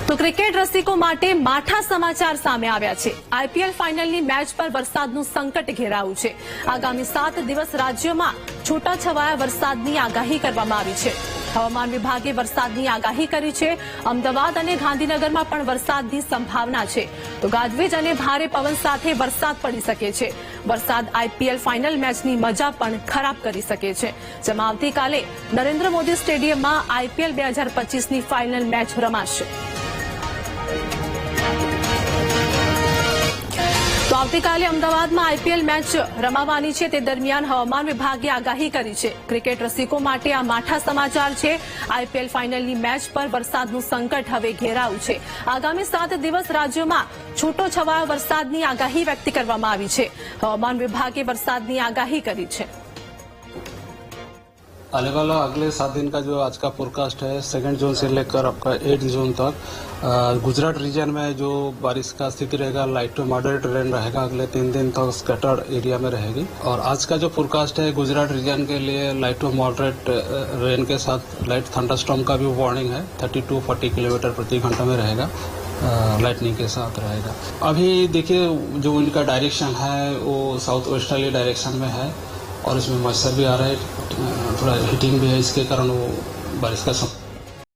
તો ક્રિકેટ રસિકો માટે માઠા સમાચાર સામે આવ્યા છે। આઈપીએલ ફાઇનલની મેચ પર વરસાદનું સંકટ ઘેરાયું છે। આગામી 7 દિવસ રાજ્યમાં છૂટાછવાયા વરસાદની આગાહી કરવામાં આવી છે। હવામાન વિભાગે વરસાદની આગાહી કરી છે। અમદાવાદ અને ગાંધીનગરમાં પણ વરસાદની સંભાવના છે। તો ગાજવીજ અને ભારે પવન સાથે વરસાદ પડી શકે છે। વરસાદ આઈપીએલ ફાઇનલ મેચની મજા પણ ખરાબ કરી શકે છે। જેમાં આવતીકાલે નરેન્દ્ર મોદી સ્ટેડિયમમાં આઈપીએલ 2025ની ફાઇનલ મેચ રમાશે। તો આવતીકાલે અમદાવાદમાં આઈપીએલ મેચ રમાવાની છે। તે દરમિયાન હવામાન વિભાગે આગાહી કરી છે। ક્રિકેટ રસિકો માટે આ માઠા સમાચાર છે। આઈપીએલ ફાઇનલની મેચ પર વરસાદનું સંકટ હવે ઘેરાયું છે। આગામી 7 દિવસ રાજ્યમાં છૂટો છવાયો વરસાદની આગાહી વ્યક્ત કરવામાં આવી છે। હવામાન વિભાગે વરસાદની આગાહી કરી છે। आने वाला अगले 7 दिन का जो आज का फोरकास्ट है 2 जून से लेकर आपका 8 जून तक गुजरात रीजन में जो बारिश का स्थिति रहेगा, लाइट टू मॉडरेट रेन रहेगा। अगले 3 दिन तक स्कैटर्ड एरिया में रहेगी। और आज का जो फोरकास्ट है गुजरात रीजन के लिए लाइट टू मॉडरेट रेन के साथ लाइट थंडरस्टॉर्म का भी वार्निंग है। 30 to 40 किलोमीटर प्रति घंटा में रहेगा, लाइटनिंग के साथ रहेगा। अभी देखिए जो उनका डायरेक्शन है वो साउथ वेस्टर्ली डायरेक्शन में है और इसमें मॉइस्चर भी आ रहा है, थोड़ा हीटिंग भी है, इसके कारण वो बारिश का